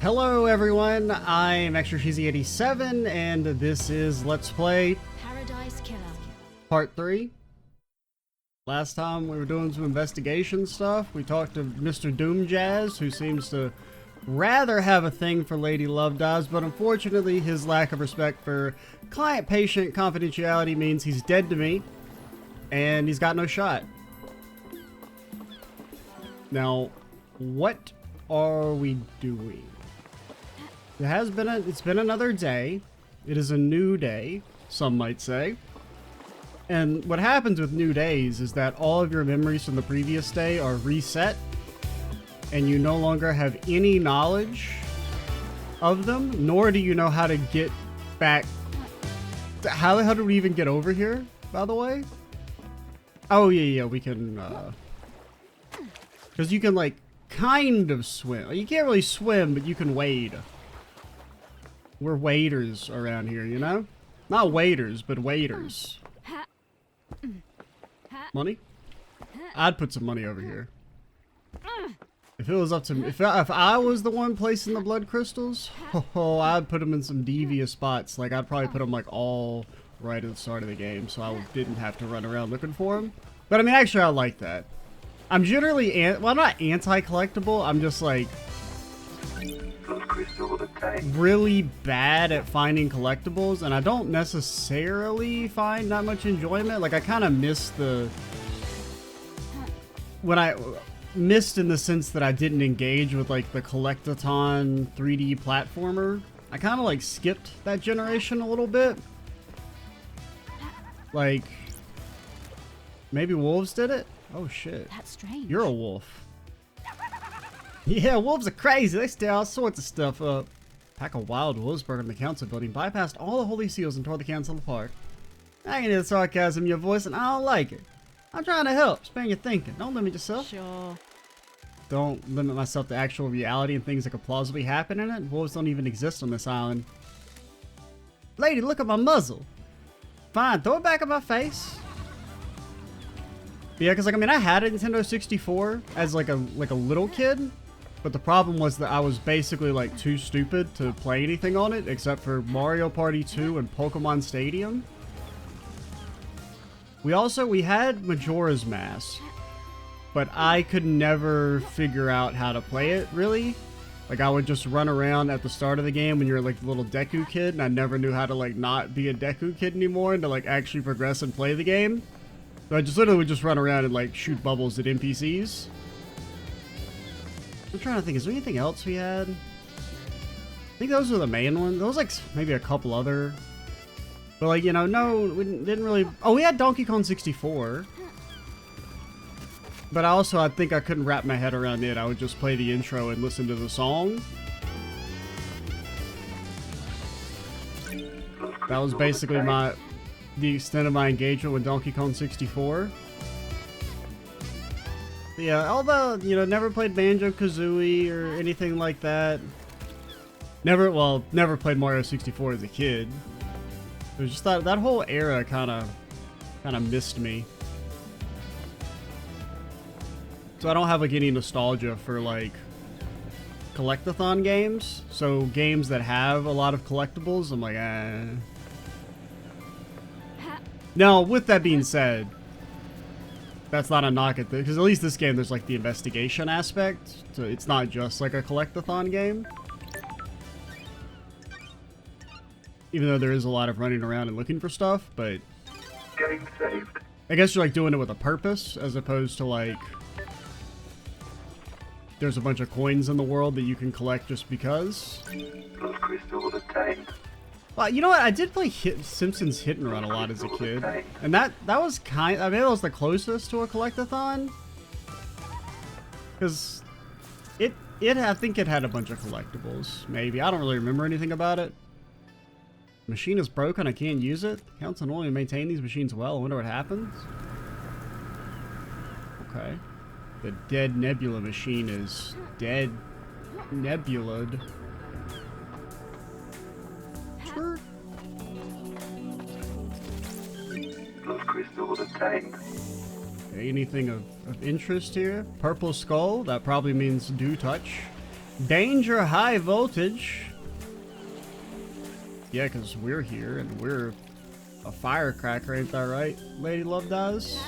Hello everyone, I'm ExtraCheesy87 and this is Let's Play Paradise Killer. Part 3. Last time we were doing some investigation stuff. We talked to Mr. Doomjazz, who seems to rather have a thing for Lady Love Dives, but unfortunately his lack of respect for client-patient confidentiality means he's dead to me, and he's got no shot. Now, what are we doing? It's been another day. It is a new day, some might say. And what happens with new days is that all of your memories from the previous day are reset, and you no longer have any knowledge of them, nor do you know how to get back. How the hell did we even get over here, by the way? Oh, yeah, we can, because you can, like, kind of swim. You can't really swim, but you can wade. We're waders around here, you know? Not waiters, but waders. Money? I'd put some money over here. If it was up to me, if I was the one placing the blood crystals, I'd put them in some devious spots. Like, I'd probably put them, like, all right at the start of the game, so I didn't have to run around looking for them. But, I mean, actually, I like that. I'm generally, well, I'm not anti-collectible, I'm just, like, really bad at finding collectibles, and I don't necessarily find that much enjoyment. Like, I kind of miss missed in the sense that I didn't engage with, like, the collectathon 3D platformer. I kind of, like, skipped that generation a little bit. Like, maybe wolves did it? Oh shit. That's strange. You're a wolf. Yeah, wolves are crazy. They stir all sorts of stuff up. Pack of wild wolves broke into the council building, bypassed all the holy seals and tore the council apart. I can hear the sarcasm in your voice and I don't like it. I'm trying to help. Spare your thinking. Don't limit yourself. Sure. Don't limit myself to actual reality and things that could plausibly happen in it. Wolves don't even exist on this island. Lady, look at my muzzle. Fine, throw it back in my face. Yeah, because, like, I mean, I had a Nintendo 64 as, like a little kid. But the problem was that I was basically, like, too stupid to play anything on it, except for Mario Party 2 and Pokemon Stadium. We had Majora's Mask, but I could never figure out how to play it, really. Like, I would just run around at the start of the game when you're, like, the little Deku kid, and I never knew how to, like, not be a Deku kid anymore and to, like, actually progress and play the game. So I just literally would just run around and, like, shoot bubbles at NPCs. I'm trying to think, is there anything else we had? I think those were the main ones. There was, like, maybe a couple other. But, like, you know, no, we didn't really... Oh, we had Donkey Kong 64. But I think I couldn't wrap my head around it. I would just play the intro and listen to the song. That was basically the extent of my engagement with Donkey Kong 64. Yeah, although, you know, never played Banjo-Kazooie or anything like that. Never played Mario 64 as a kid. It was just that whole era kind of missed me. So I don't have, like, any nostalgia for, like, collectathon games. So games that have a lot of collectibles, I'm like, eh. Now, with that being said, that's not a knock at this, because at least this game there's, like, the investigation aspect. So it's not just, like, a collectathon game. Even though there is a lot of running around and looking for stuff, but... Getting saved. I guess you're, like, doing it with a purpose, as opposed to, like... There's a bunch of coins in the world that you can collect just because. Blood crystals obtained. Well, you know what? I did play Simpsons Hit and Run a lot as a kid, and that was I mean, that was the closest to a collectathon, because I think it had a bunch of collectibles. Maybe I don't really remember anything about it. Machine is broken. I can't use it. Council normally maintain these machines well. I wonder what happens. Okay. The dead Nebula machine is dead nebulaed. Sure. Blood crystals obtained. Okay, anything of interest here? Purple skull. That probably means do touch. Danger high voltage. Yeah, because we're here and we're a firecracker, ain't that right, Lady Love Dies?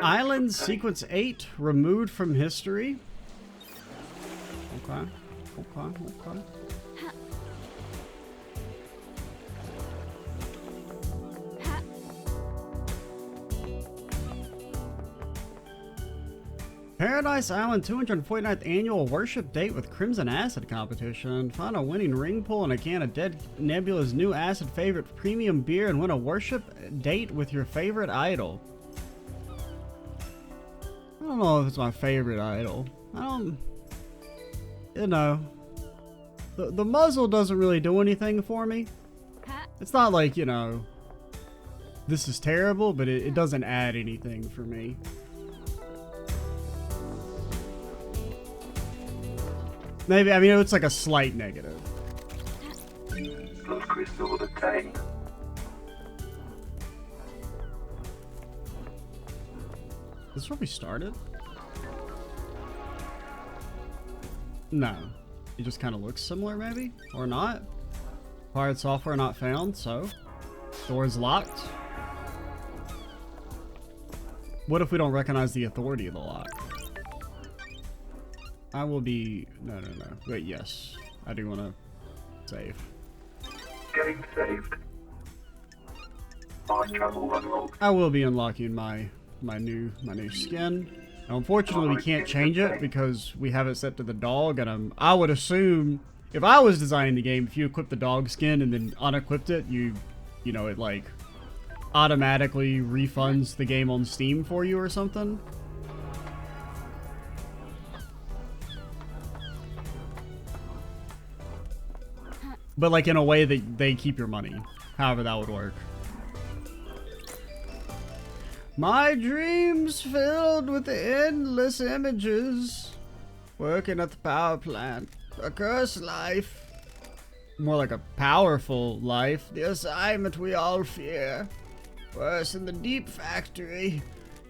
Island Sequence 8 removed from history. Okay. Okay. Paradise Island 249th Annual Worship Date with Crimson Acid Competition. Find a winning ring pull and a can of Dead Nebula's new acid favorite premium beer and win a worship date with your favorite idol. I don't know if it's my favorite idol. You know, the muzzle doesn't really do anything for me. It's not like, you know, this is terrible, but it doesn't add anything for me. Maybe, I mean, it's like a slight negative. Blood crystal obtained. Is this where we started? No. It just kind of looks similar, maybe? Or not? Acquired software not found, so. Door's locked. What if we don't recognize the authority of the lock? I will be... No. Wait, yes. I do want to save. Game saved. Fast travel unlocked. I will be unlocking my new skin. Now, unfortunately, we can't change it because we have it set to the dog, and I would assume if I was designing the game, if you equip the dog skin and then unequipped it, you know, it like automatically refunds the game on Steam for you or something. But like in a way that they keep your money. However that would work. My dreams filled with endless images. Working at the power plant. A cursed life. More like a powerful life. The assignment we all fear. Worse in the deep factory.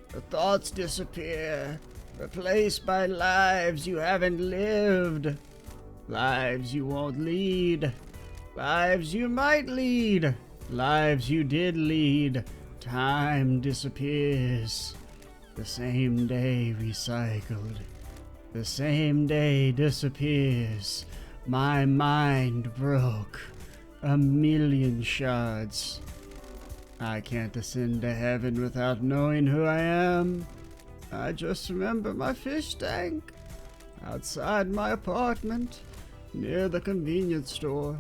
The thoughts disappear. Replaced by lives you haven't lived. Lives you won't lead. Lives you might lead. Lives you did lead. Time disappears. The same day recycled. The same day disappears. My mind broke. A million shards. I can't ascend to heaven without knowing who I am. I just remember my fish tank. Outside my apartment. Near the convenience store.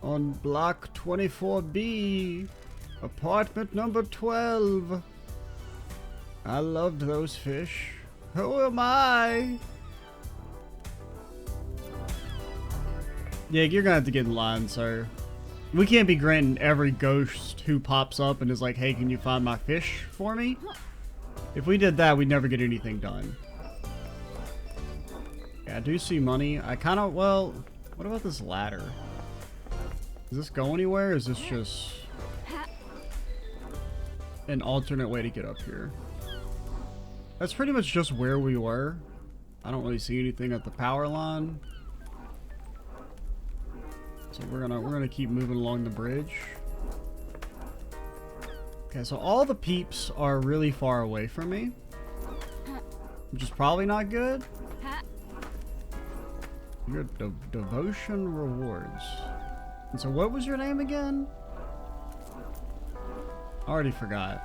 On block 24B. Apartment number 12. I loved those fish. Who am I? Yeah, you're gonna have to get in line, sir. We can't be granting every ghost who pops up and is like, hey, can you find my fish for me? If we did that, we'd never get anything done. Yeah, I do see money. I kind of, well, what about this ladder? Does this go anywhere? Or is this just an alternate way to get up here? That's pretty much just where we were. I don't really see anything at the power line. So we're gonna keep moving along the bridge. Okay, so all the peeps are really far away from me, which is probably not good. Your devotion rewards. And so what was your name again? I already forgot.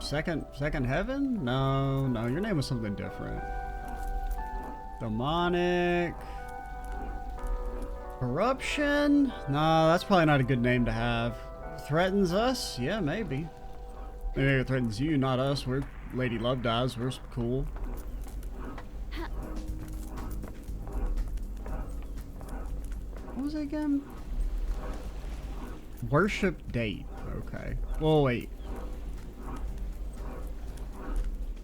Second heaven? No, your name was something different. Demonic. Corruption? No, that's probably not a good name to have. Threatens us? Yeah, maybe. Maybe it threatens you, not us. We're Lady Love Dies. We're cool. What was it again? Worship date. Okay. Well, wait.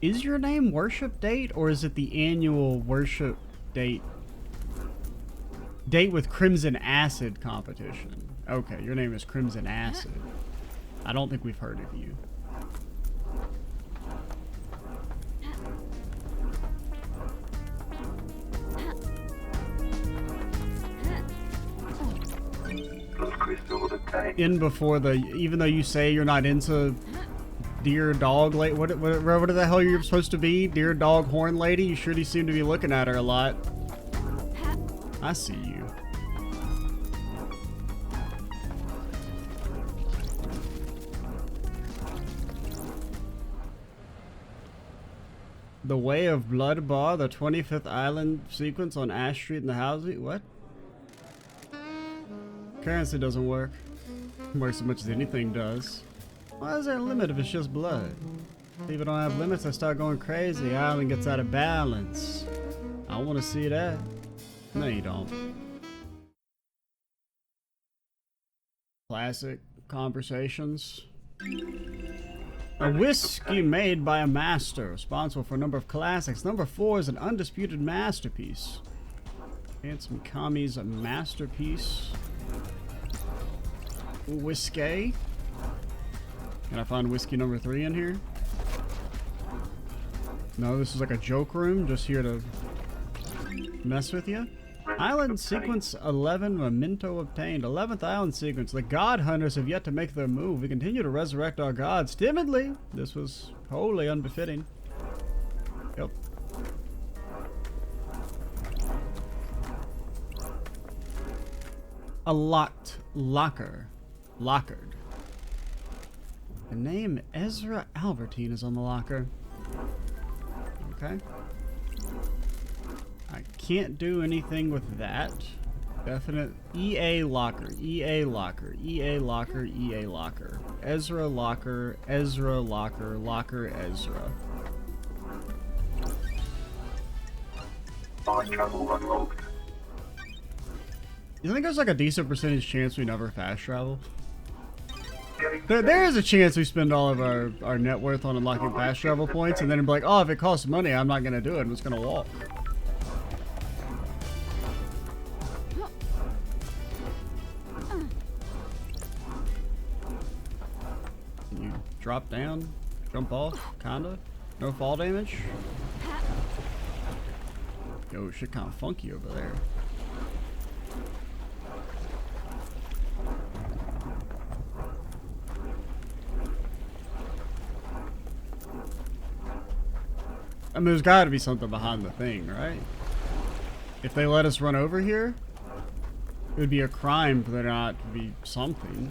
Is your name Worship Date, or is it the annual Worship Date with Crimson Acid competition? Okay, your name is Crimson Acid. I don't think we've heard of you. Those crystals obtained. In before the, even though you say you're not into deer dog lady, what the hell you're supposed to be? Deer dog horn lady? You sure do seem to be looking at her a lot. I see you. The Way of Blood Bar, the 25th Island sequence on Ash Street in the housing. What? Currency doesn't work. Works as much as anything does. Why is there a limit if it's just blood? People don't have limits, I start going crazy. The island gets out of balance. I want to see that. No, you don't. Classic conversations. A whiskey made by a master, responsible for a number of classics. Number 4 is an undisputed masterpiece. Handsome Kami's a masterpiece. Whiskey. Can I find whiskey number 3 in here? No, this is like a joke room, just here to mess with you. Island sequence 11, memento obtained. 11th island sequence. The god hunters have yet to make their move. We continue to resurrect our gods timidly. This was wholly unbefitting. Yep. A locked locker. Lockered. The name Ezra Albertine is on the locker. Okay. I can't do anything with that. Definite EA locker, EA locker, EA locker, EA locker. Ezra locker, Ezra locker, locker Ezra. Fast travel unlocked. You think there's like a decent percentage chance we never fast travel? Getting There is a chance we spend all of our net worth on unlocking fast travel points and then it'd be like, oh, if it costs money, I'm not gonna do it. I'm just gonna walk. You drop down, jump off, kinda. No fall damage. Yo, shit kinda funky over there. I mean, there's gotta be something behind the thing, right? If they let us run over here, it would be a crime for there not to be something.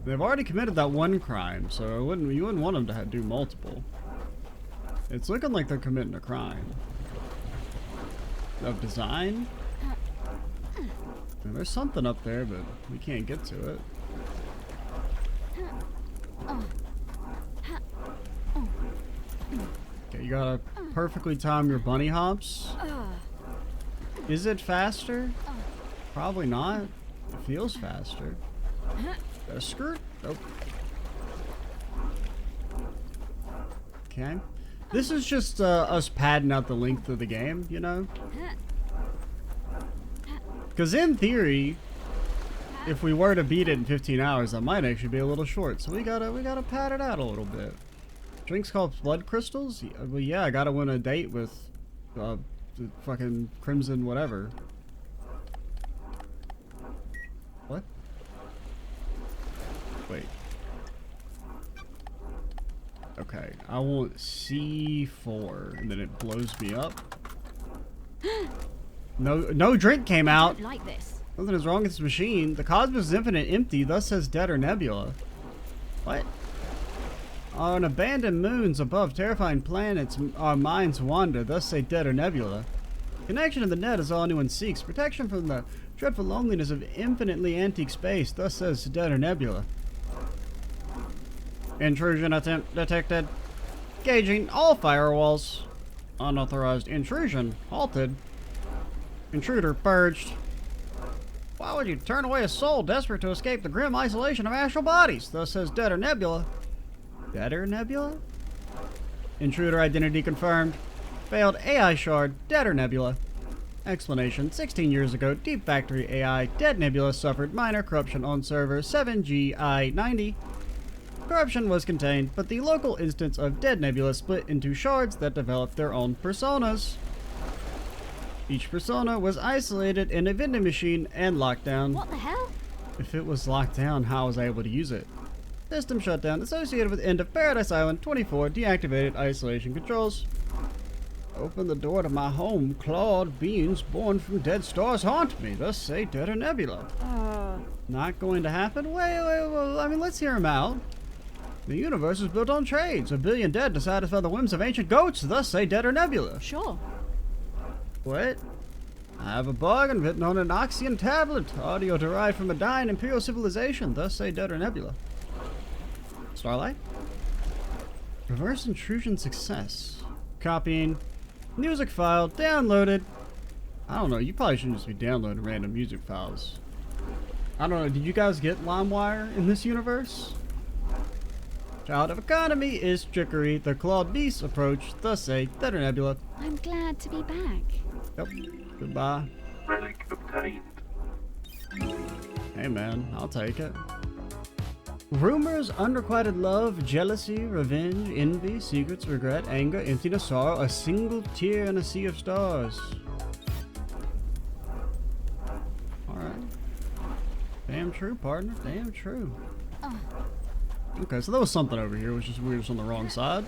They've already committed that one crime, so you wouldn't want them to do multiple. It's looking like they're committing a crime. Of design? I mean, there's something up there, but we can't get to it. Okay, you gotta perfectly time your bunny hops. Is it faster? Probably not. It feels faster. Got a skirt? Nope. Okay. This is just us padding out the length of the game, you know? Because in theory, if we were to beat it in 15 hours, that might actually be a little short. So we gotta pad it out a little bit. Drinks called blood crystals? Well, yeah, I gotta win a date with the fucking Crimson whatever. What? Wait. Okay, I want C4, and then it blows me up. No drink came out. Like this. Nothing is wrong with this machine. The cosmos is infinite, empty, thus says Dead or Nebula. What? On abandoned moons above terrifying planets, our minds wander, thus say Dead or Nebula. Connection to the net is all anyone seeks. Protection from the dreadful loneliness of infinitely antique space, thus says Dead or Nebula. Intrusion attempt detected. Gauging all firewalls. Unauthorized intrusion halted. Intruder purged. Why would you turn away a soul desperate to escape the grim isolation of astral bodies? Thus says Dead or Nebula. Dead or Nebula? Intruder identity confirmed. Failed AI shard. Dead or Nebula. Explanation: 16 years ago, Deep Factory AI Dead Nebula suffered minor corruption on server 7GI90. Corruption was contained, but the local instance of Dead Nebula split into shards that developed their own personas. Each persona was isolated in a vending machine and locked down. What the hell? If it was locked down, how was I able to use it? System shutdown associated with end of Paradise Island 24 deactivated isolation controls. Open the door to my home. Clawed beings born from dead stars haunt me. Thus say Dead or Nebula. Not going to happen? Wait. I mean, let's hear him out. The universe is built on trades. A billion dead to satisfy the whims of ancient goats. Thus say Dead or Nebula. Sure. What? I have a bargain written on an Oxian tablet. Audio derived from a dying imperial civilization. Thus say Dead or Nebula. Starlight? Reverse intrusion success. Copying. Music file downloaded. I don't know. You probably shouldn't just be downloading random music files. I don't know. Did you guys get LimeWire in this universe? Child of economy is trickery. The clawed beasts approach. Thus say Dead or Nebula. I'm glad to be back. Yep. Goodbye. Relic obtained. Hey man, I'll take it. Rumors, unrequited love, jealousy, revenge, envy, secrets, regret, anger, emptiness, sorrow, a single tear in a sea of stars. Alright. Damn true, partner. Damn true. Okay, so there was something over here, which is weird, just on the wrong side.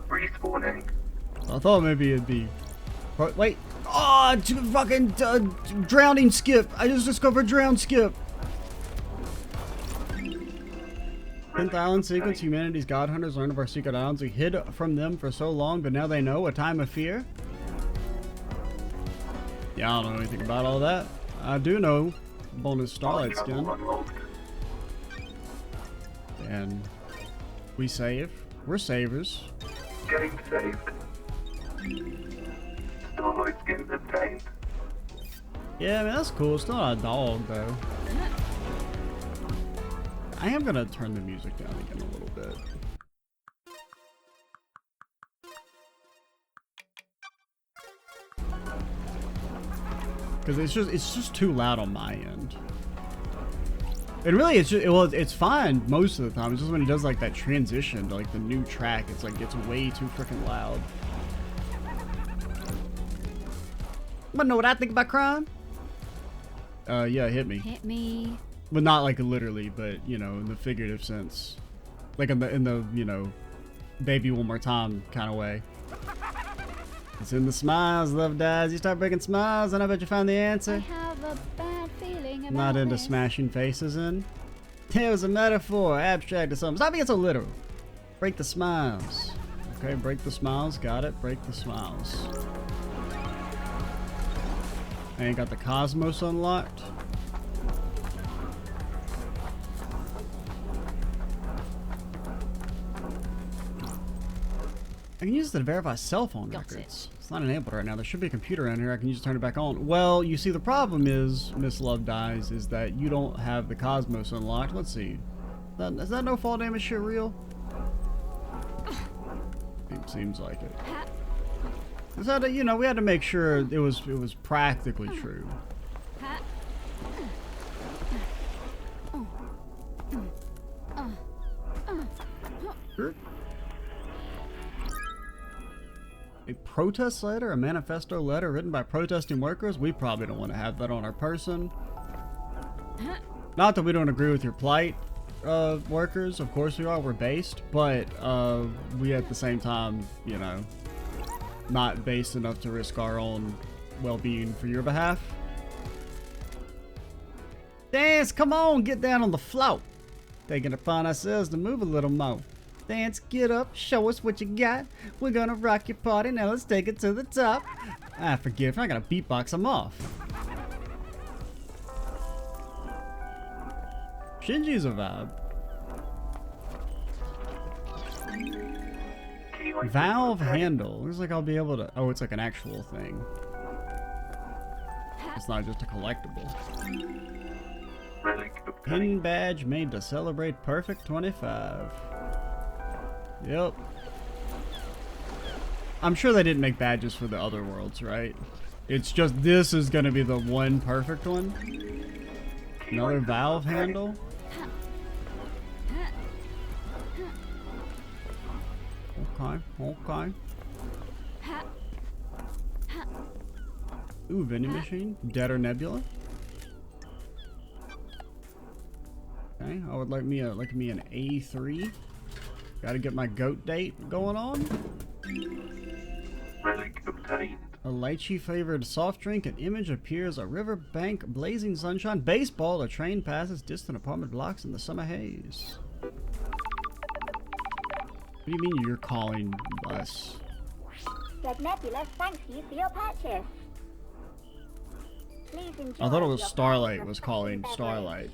Respawning. I thought maybe it'd be... Wait! Oh, fucking drowning skip! I just discovered drown skip! 10th island sequence. Humanity's god hunters learned of our secret islands. We hid from them for so long, but now they know. A time of fear. Yeah, I don't know anything about all that. I do know bonus Starlight skin. And we save. We're savers. Getting saved. Starlight skins obtained. Yeah, I mean, that's cool. It's not a dog, though. I am gonna turn the music down again a little bit. Because it's just too loud on my end. And really, it's just, well, it's fine most of the time. It's just when he does like that transition to like the new track, it's like gets way too freaking loud. Wanna know what I think about crime? Yeah, hit me. Hit me. But not like literally, but you know, in the figurative sense, like in the you know, baby one more time kind of way. It's in the smiles, love dies. You start breaking smiles, and I bet you find the I answer. have a bad feeling about Not into this. smashing faces in. It was a metaphor, abstract or something. Stop being so literal. Break the smiles. Okay, break the smiles. Got it. Break the smiles. I ain't got the cosmos unlocked. I can use it to verify cell phone Got records. It's not enabled right now. There should be a computer around here. I can just turn it back on. Well, you see, the problem is, Miss Love Dies, is that you don't have the Cosmos unlocked. Let's see. Is that no fall damage shit real? It seems like it. Is that you know, we had to make sure it was practically true. Sure. A protest letter? A manifesto letter written by protesting workers? We probably don't want to have that on our person. Not that we don't agree with your plight, workers. Of course we are. We're based. But we at the same time, you know, not based enough to risk our own well-being for your behalf. Dance, come on, get down on the floor. Taking it upon ourselves to move a little more. Dance, get up, show us what you got. We're gonna rock your party, now let's take it to the top. Ah, forgive, I gotta beatbox, I'm off. Shinji's a vibe. Valve handle. Looks like I'll be able to... Oh, it's like an actual thing. It's not just a collectible. Relic Pin obtained. badge made to celebrate Perfect 25. Yep. I'm sure they didn't make badges for the other worlds, right? It's just this is gonna be the one perfect one. Another valve handle. Okay, okay. Ooh, vending machine. Dead or Nebula. Okay, I would like me an A3. Gotta get my goat date going on. Relic obtained. A lychee flavored soft drink. An image appears. A river bank, blazing sunshine, baseball. A train passes distant apartment blocks in the summer haze. What do you mean you're calling us? Red Nebula thanks you for your purchase. Please enjoy. I thought it was your Starlight purchase was of calling beverage. Starlight.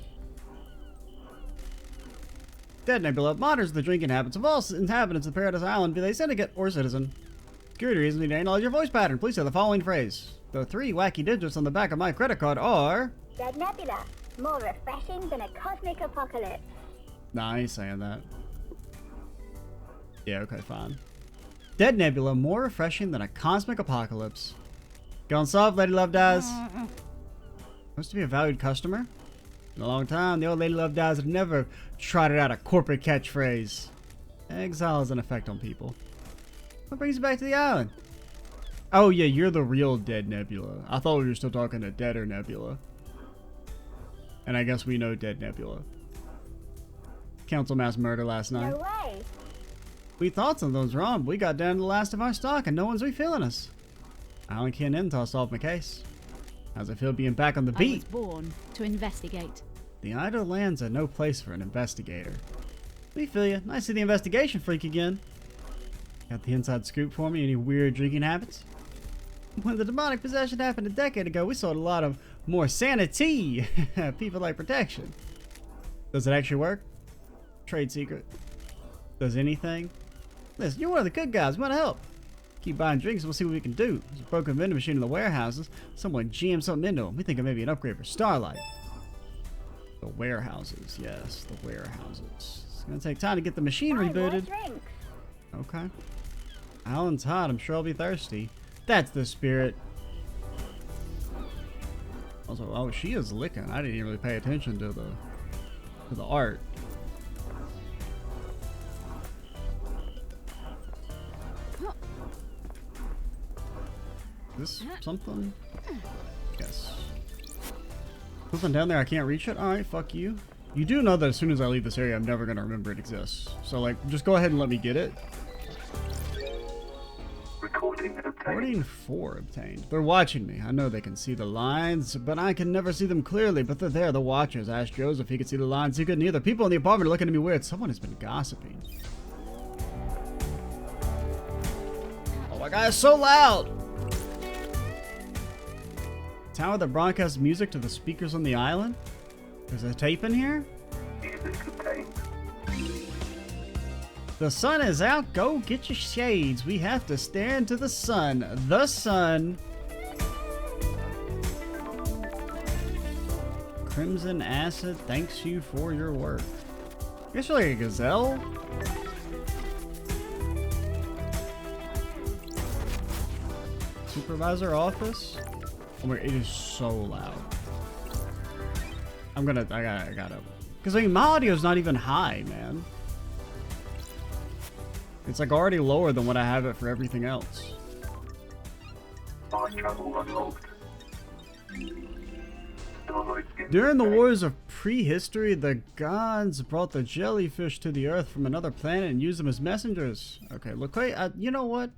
Dead Nebula monitors the drinking habits of all inhabitants of Paradise Island, be they syndicate or citizen. Security reasons we need to analyze your voice pattern. Please say the following phrase. The 3 wacky digits on the back of my credit card are... Red Nebula, more refreshing than a cosmic apocalypse. Nah, I ain't saying that. Yeah, okay, fine. Dead Nebula, more refreshing than a cosmic apocalypse. Going soft, Lady Love Dies. Supposed to be a valued customer. In a long time, the old Lady Love Dies have never trotted out a corporate catchphrase. Exile has an effect on people. What brings you back to the island? Oh yeah, you're the real Dead Nebula. I thought we were still talking to Deader Nebula. And I guess we know Dead Nebula. Council mass murder last night. No way. We thought something was wrong, but we got down to the last of our stock and no one's refilling us. I only can't end until I solve my case. How's it feel being back on the I was beat? born to investigate. The idle lands are no place for an investigator. We feel you. Nice to see the investigation freak again. Got the inside scoop for me? Any weird drinking habits? When the demonic possession happened a decade ago, we sold a lot of more sanity. People like protection. Does it actually work? Trade secret. Does anything? Listen, you're one of the good guys. We want to help. Keep buying drinks, we'll see what we can do. There's a broken vending machine in the warehouses. Someone jammed something into them. We think it may be an upgrade for Starlight. The warehouses, yes, the warehouses. It's gonna take time to get the machine Buy more rebooted. drinks. Okay. Alan's hot. I'm sure I'll be thirsty. That's the spirit. Also, oh, she is licking. I didn't even really pay attention to the art. Is this something? Yes. Something down there, I can't reach it? Alright, fuck you. You do know that as soon as I leave this area, I'm never going to remember it exists. So, like, just go ahead and let me get it. Recording obtained. Recording 4 obtained. They're watching me. I know they can see the lines, but I can never see them clearly. But they're there, the watchers. I asked Joseph if he could see the lines. He couldn't either. People in the apartment are looking at me weird. Someone has been gossiping. Oh my god, it's so loud! Tower that broadcasts music to the speakers on the island? There's a tape in here? Music obtained. The sun is out. Go get your shades. We have to stare into the sun. The sun. Crimson Acid thanks you for your work. I guess you're like a gazelle? Supervisor office? Oh my, it is so loud. I gotta. Because I mean, my audio's not even high, man. It's like already lower than what I have it for everything else. Mind travel unlocked. Starlight skins During the obtained. wars of prehistory, the gods brought the jellyfish to the earth from another planet and used them as messengers. Okay, look, wait, you know what?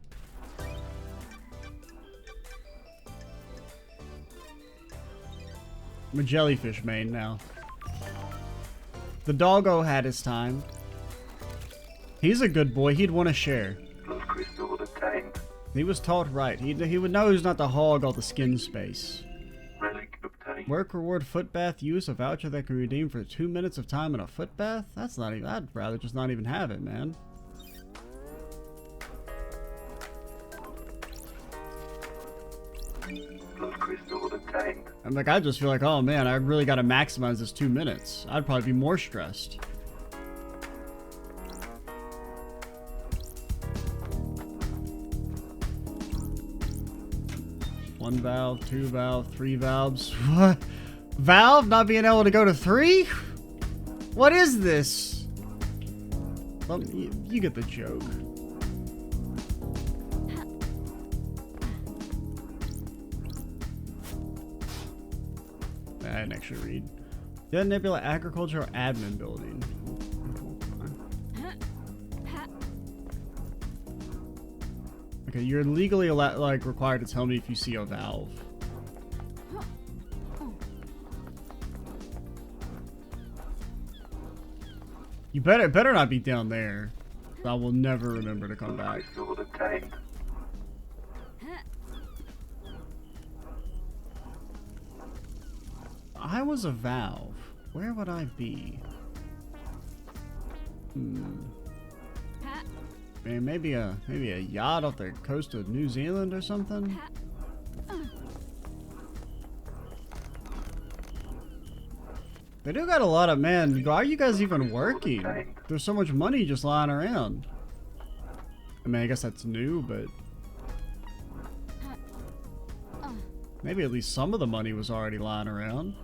I'm a jellyfish main now. The doggo had his time. He's a good boy. He'd want to share. Love crystal obtained. He was taught right. He would know he's not to hog all the skin space. Relic obtained. Work reward foot bath use. A voucher that can redeem for 2 minutes of time in a foot bath? That's not even... I'd rather just not even have it, man. Blood crystal obtained. I'm like, I just feel like, oh man, I really got to maximize this 2 minutes. I'd probably be more stressed. One valve, 2 valve, 3 valves. What? Valve not being able to go to 3? What is this? Well, you get the joke. I didn't actually read. Dead Nebula Agricultural Admin Building. Okay, you're legally required to tell me if you see a valve. You better not be down there. I will never remember to come back. Crystal obtained. I was a valve. Where would I be? Man, maybe a yacht off the coast of New Zealand or something. They do got a lot of, man, why are you guys even working? There's so much money just lying around. I mean, I guess that's new, but maybe at least some of the money was already lying around.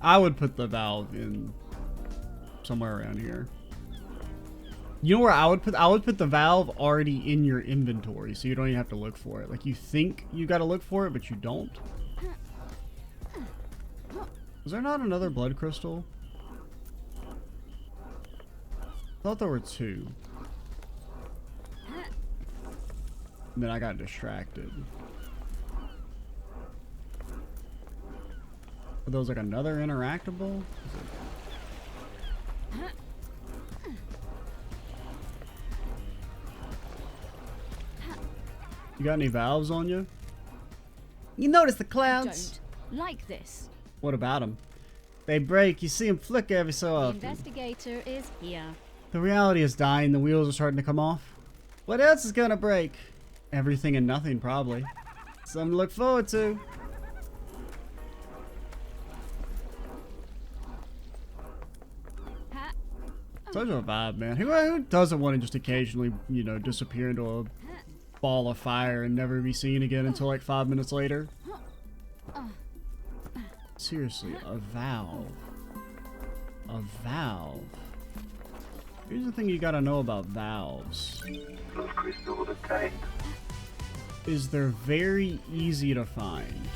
I would put the valve in somewhere around here. You know where I would put the valve already in your inventory, so you don't even have to look for it. Like, you think you gotta look for it, but you don't. Was there not another blood crystal? I thought there were 2. And then I got distracted. Are those like another interactable? You got any valves on you? You notice the clouds? Don't like this. What about them? They break. You see them flicker every so The often. investigator is here. The reality is dying. The wheels are starting to come off. What else is gonna break? Everything and nothing, probably. Something to look forward to. Such a vibe, man. Who doesn't want to just occasionally, you know, disappear into a ball of fire and never be seen again until like 5 minutes later? Seriously, a valve. A valve. Here's the thing you gotta know about valves. Blood crystal obtained. Is they're very easy to find.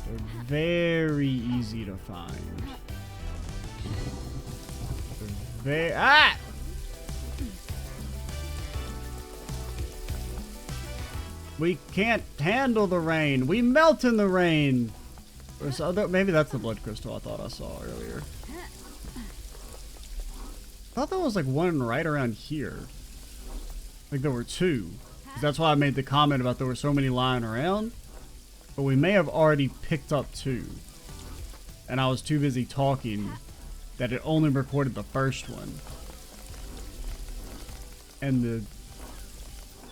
They're very easy to find. Ah! We can't handle the rain. We melt in the rain. Or so, maybe that's the blood crystal I thought I saw earlier. I thought there was like one right around here. Like there were 2. That's why I made the comment about there were so many lying around. But we may have already picked up 2. And I was too busy talking that it only recorded the first one. And the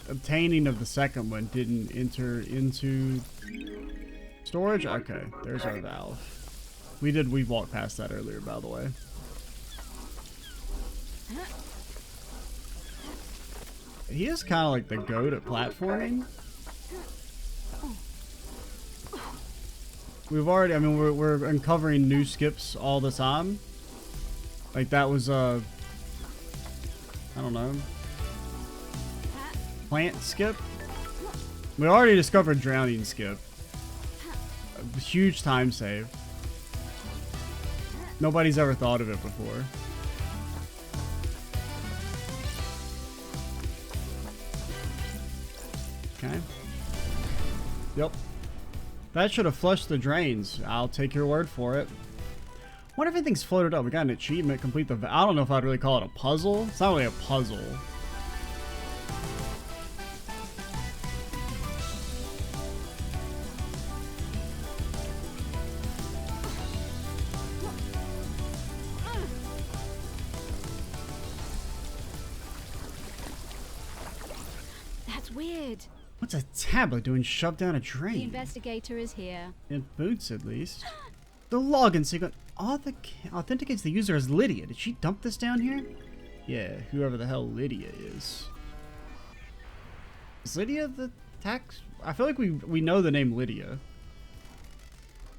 obtaining of the second one didn't enter into storage. Okay, there's our valve. We walked past that earlier, by the way. He is kind of like the goat at platforming. We've already, I mean, we're uncovering new skips all the time. Like that was I don't know, plant skip. We already discovered drowning skip. A huge time save. Nobody's ever thought of it before. Okay. Yep. That should have flushed the drains. I'll take your word for it. What if everything's floated up? We got an achievement, complete the... I don't know if I'd really call it a puzzle. It's not really a puzzle. weird. What's a tablet doing shoved down a The drain? investigator is here. In boots, at least. The login sequence authenticates the user as Lydia. Did she dump this down here? Yeah, whoever the hell Lydia is. Is Lydia the tax? I feel like we know the name Lydia.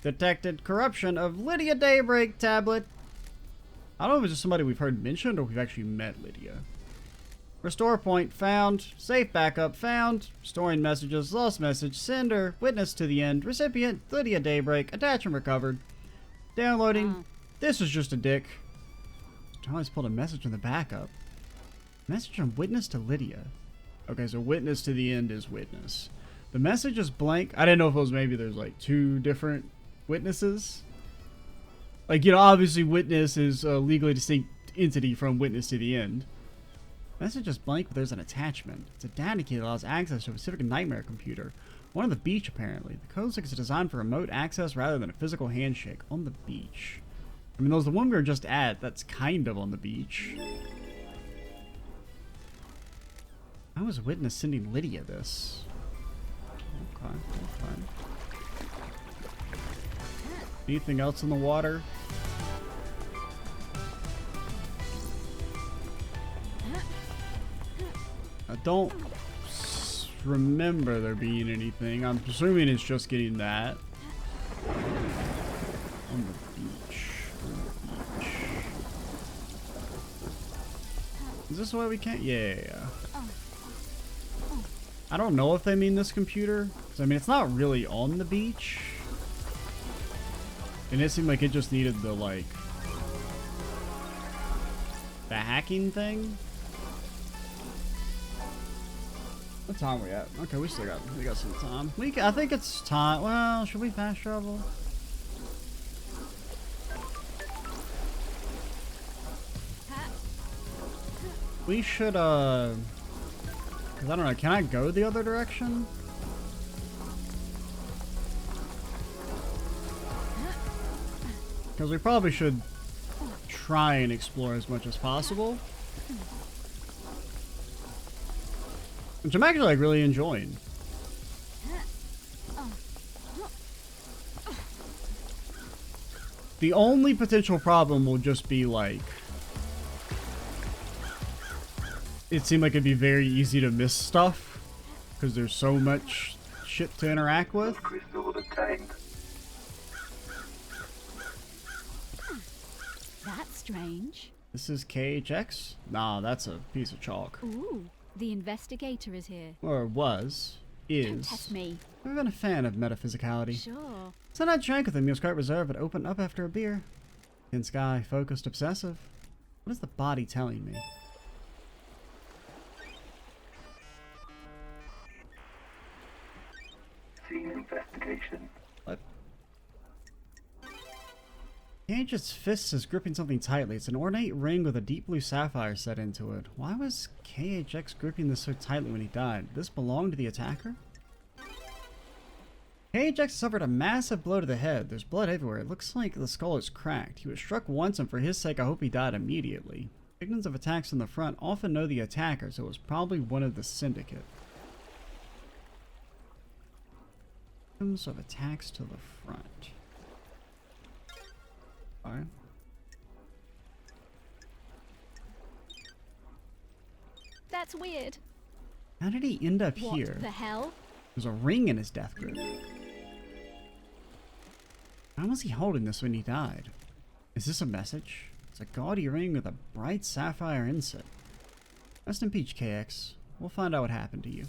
Detected corruption of Lydia Daybreak tablet. I don't know if it's just somebody we've heard mentioned or we've actually met Lydia. Restore point found. Safe backup found. Storing messages. Lost message. Sender. Witness to the end. Recipient. Lydia Daybreak. Attachment recovered. Downloading. Oh. This was just a dick. Charlie's pulled a message from the backup. Message from witness to Lydia. Okay, so witness to the end is witness. The message is blank. I didn't know if it was maybe there's like two different witnesses. Like, you know, obviously witness is a legally distinct entity from witness to the end. Message is blank, but there's an attachment. It's a data key that allows access to a specific nightmare computer. One on the beach, apparently. The code looks like it's designed for remote access rather than a physical handshake. On the beach. I mean, there was the one we were just at. That's kind of on the beach. I was witness sending Lydia this. Okay, okay. Anything else in the water? I don't remember there being anything. I'm presuming it's just getting that. On the beach. On the beach. Is this why we can't? Yeah. I don't know if they mean this computer. 'Cause, I mean, it's not really on the beach. And it seemed like it just needed the, like, the hacking thing. What time are we at? Okay, we got some time. I think it's time. Well, should we fast travel? We should, 'cause I don't know, can I go the other direction? Because we probably should try and explore as much as possible. Which I'm actually, like, really enjoying. The only potential problem will just be, like, it seemed like it'd be very easy to miss stuff because there's so much shit to interact with. Crystal obtained. That's strange. This is KHX? Nah, that's a piece of chalk. Ooh, the investigator is here. Or was. Don't test Is. me. I've been a fan of metaphysicality. Sure. So I drank with him. He was quite reserved, but opened up after a beer. Thin sky, focused, obsessive. What is the body telling me? Scene investigation. What? KH's fist is gripping something tightly. It's an ornate ring with a deep blue sapphire set into it. Why was KHX gripping this so tightly when he died? Did this belong to the attacker? KHX suffered a massive blow to the head. There's blood everywhere. It looks like the skull is cracked. He was struck once, and for his sake, I hope he died immediately. Victims of attacks in the front often know the attacker, so it was probably one of the syndicate. Victims of attacks to the front. Alright. That's weird. How did he end up What here? the hell? There's a ring in his death grip. How was he holding this when he died? Is this a message? It's a gaudy ring with a bright sapphire inset. Rest in peace, KX. We'll find out what happened to you.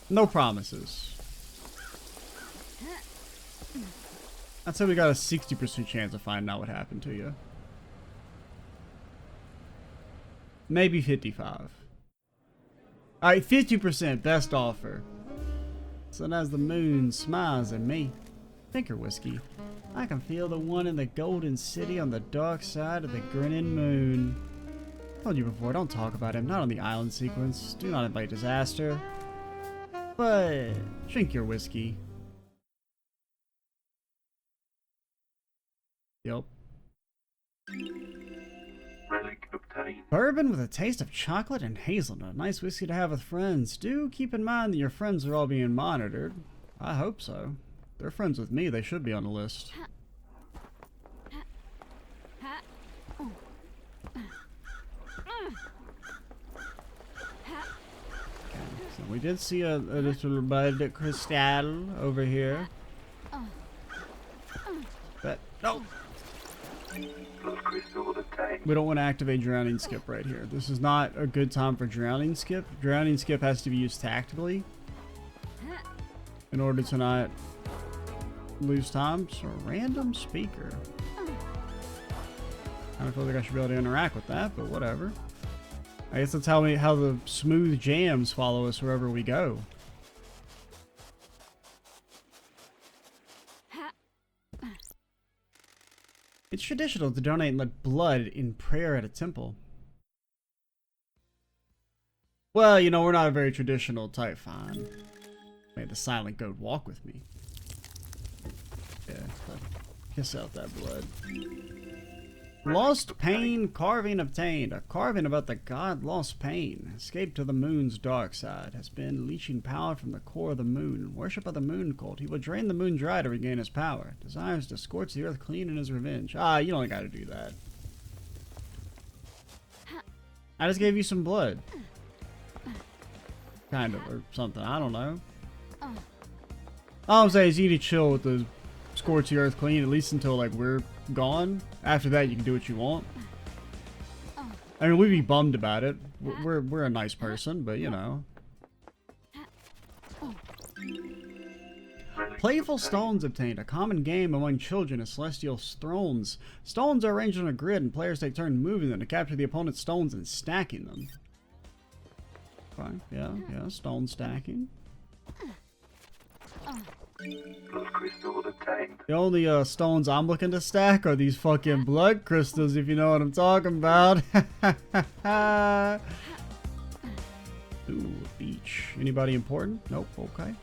No promises. I'd say we got a 60% chance of finding out what happened to you. Maybe 55. Alright, 50%, best offer. So as the moon smiles at me. Think her whiskey. I can feel the one in the golden city on the dark side of the grinning moon. Told you before, don't talk about him, not on the island sequence. Do not invite disaster. But drink your whiskey. Yep. Relic obtained. obtained. Bourbon with a taste of chocolate and hazelnut. Nice whiskey to have with friends. Do keep in mind that your friends are all being monitored. I hope so. They're friends with me. They should be on the list. So we did see a little bud crystal over here. But no, Blood crystal obtained. we don't want to activate drowning skip right here. This is not a good time for drowning skip. Drowning skip has to be used tactically in order to not lose time. So random speaker. I don't feel like I should be able to interact with that, but whatever. I guess that's how the smooth jams follow us wherever we go. It's traditional to donate and let blood in prayer at a temple. Well, you know, we're not a very traditional type. Fine. May the silent goat walk with me. Yeah, kiss out that blood. Lost Pain carving obtained. A carving about the god Lost Pain. Escape to the moon's dark side. Has been leeching power from the core of the moon. Worship of the moon cult. He will drain the moon dry to regain his power. Desires to scorch the earth clean in his revenge. Ah, you don't gotta do that. I just gave you some blood. Kind of, or something. I don't know. All I'm saying is you need to chill with the scorch the earth clean, at least until, like, we're gone. After that, you can do what you want. I mean, we'd be bummed about it. We're a nice person, but you know. Playful stones obtained. A common game among children is celestial stones. Stones are arranged on a grid, and players take turns moving them to capture the opponent's stones and stacking them. Fine. Yeah, stone stacking. Blood crystal obtained. The only stones I'm looking to stack are these fucking blood crystals, if you know what I'm talking about. Ooh, a beach. Anybody important? Nope. Okay.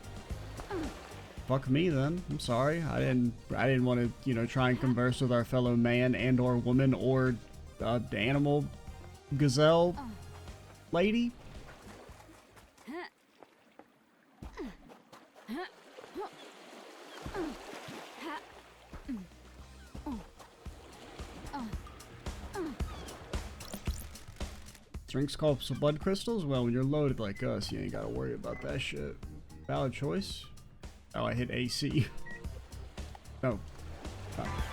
Fuck me then. I'm sorry. I didn't want to, you know, try and converse with our fellow man and or woman or animal gazelle lady. Drinks called some blood crystals? Well, when you're loaded like us, you ain't gotta worry about that shit. Valid choice. Oh, I hit AC. No. Oh.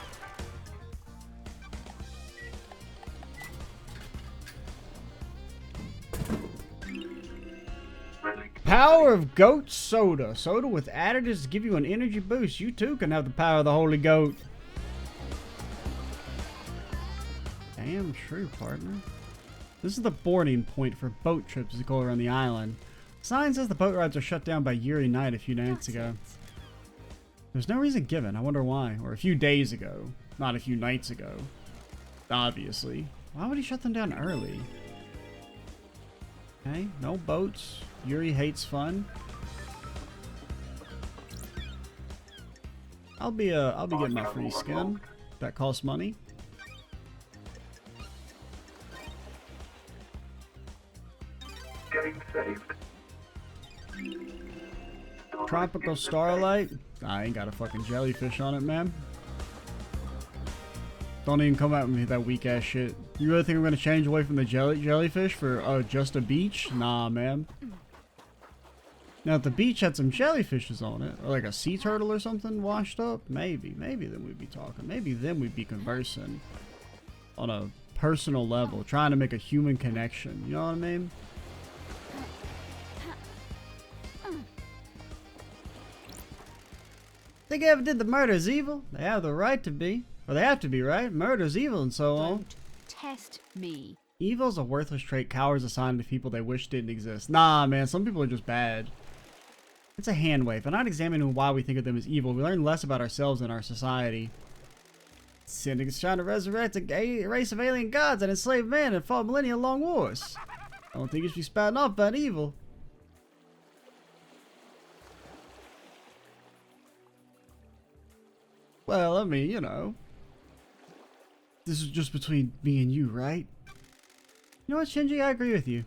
Power of goat soda. Soda with additives to give you an energy boost. You too can have the power of the holy goat. Damn true, partner. This is the boarding point for boat trips to go around the island. Sign says the boat rides are shut down by Yuri Night a few nights ago. There's no reason given. I wonder why. Or a few days ago. Not a few nights ago. Obviously. Why would he shut them down early? Okay, no boats. Yuri hates fun. I'll be getting my free skin. That costs money. Getting saved. Tropical Starlight. I ain't got a fucking jellyfish on it, man. Don't even come at me with that weak ass shit. You really think I'm gonna change away from the jellyfish for just a beach? Nah, man. Now, if the beach had some jellyfishes on it, or like a sea turtle or something washed up, maybe then we'd be talking. Maybe then we'd be conversing on a personal level, trying to make a human connection. You know what I mean? Think ever did the murder is evil? They have the right to be. Or they have to be, right? Murder's evil and so on. Don't test me. Evil's a worthless trait cowards assign to people they wish didn't exist. Nah, man, some people are just bad. It's a hand wave. By not examining why we think of them as evil, we learn less about ourselves and our society. Cynic is trying to resurrect a race of alien gods and enslave men and fought millennia-long wars. I don't think you should be spouting off about evil. Well, I mean, you know. This is just between me and you, right? You know what, Shinji? I agree with you.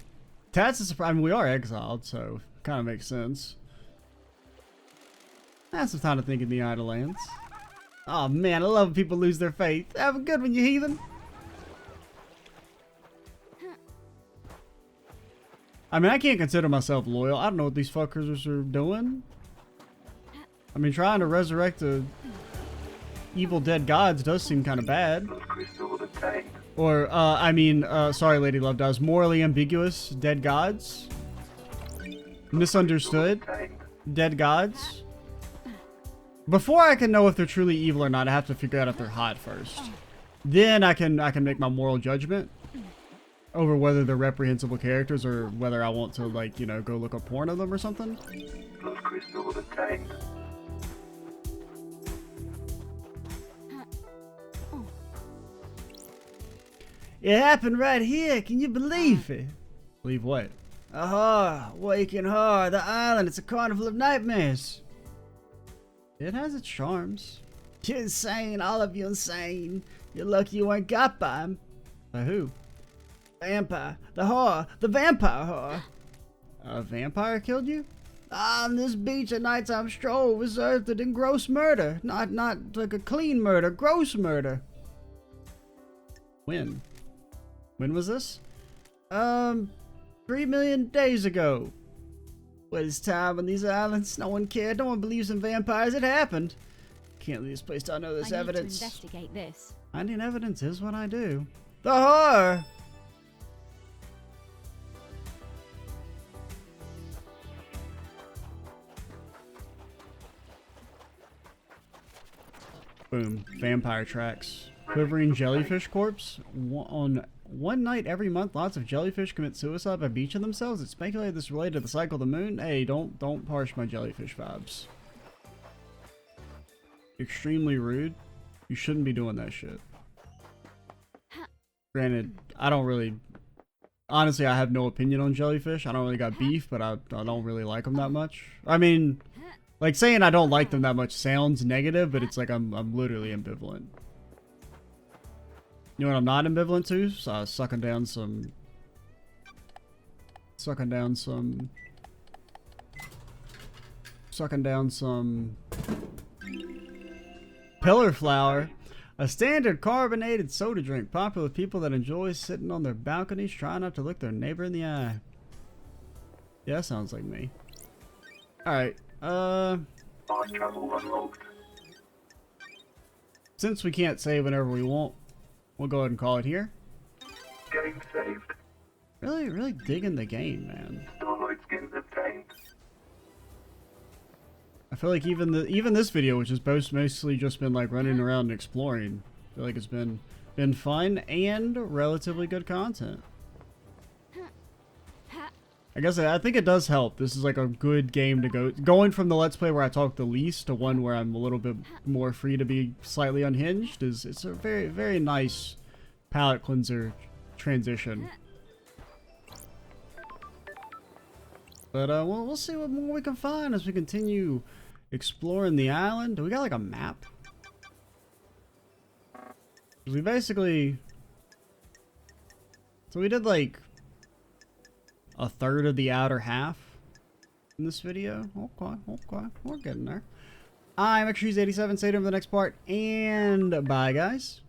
That's a surprise. I mean, we are exiled, so kind of makes sense. That's some time to think in the Idle Lands. Oh man, I love when people lose their faith. Have a good one, you heathen. I mean, I can't consider myself loyal. I don't know what these fuckers are doing. I mean, trying to resurrect the evil dead gods does seem kind of bad. Blood crystal obtained. Or, I mean, sorry, Lady Love Does. Morally ambiguous dead gods. Misunderstood Obtained. dead gods. Before I can know if they're truly evil or not, I have to figure out if they're hot first. Then I can make my moral judgment over whether they're reprehensible characters or whether I want to, like, you know, go look up porn of them or something. Blood crystal obtained. It happened right here. Can you believe it? Believe what? Aha! Waking hard. The island. It's a carnival of nightmares. It has its charms. You're insane. All of you insane. You're lucky you weren't got by him. By who? Vampire. The whore. The vampire whore. A vampire killed you? On this beach at nighttime stroll resulted in gross murder. Not like a clean murder. Gross murder. When? When was this? 3 million days ago. What is time on these islands? No one cared. No one believes in vampires. It happened. Can't leave this place till I know there's evidence. I need to investigate this. Finding evidence is what I do. The horror! Boom. Vampire tracks. Quivering jellyfish corpse. On one night every month, lots of jellyfish commit suicide by beaching themselves. It's speculated this is related to the cycle of the moon. Hey, don't parse my jellyfish vibes. Extremely rude. You shouldn't be doing that shit. Granted, I don't really... Honestly, I have no opinion on jellyfish. I don't really got beef, but I don't really like them that much. I mean, like, saying I don't like them that much sounds negative, but it's like I'm literally ambivalent. You know what I'm not ambivalent to? Sucking down some pillar flower, a standard carbonated soda drink popular with people that enjoy sitting on their balconies trying not to look their neighbor in the eye. Yeah, that sounds like me. Alright, Fast travel unlocked. since we can't save whenever we want, we'll go ahead and call it here. Game saved. Really digging the game, man. Starlight skins obtained. I feel like even this video, which has mostly just been like running around and exploring, I feel like it's been fun and relatively good content. I think it does help. This is like a good game to going from the Let's Play where I talk the least to one where I'm a little bit more free to be slightly unhinged. It's a very nice palate cleanser transition. But we'll see what more we can find as we continue exploring the island. Do we got like a map? We basically... So we did like a third of the outer half in this video. Okay. We're getting there. I'm Xtrees87. Stay tuned for the next part. And bye, guys.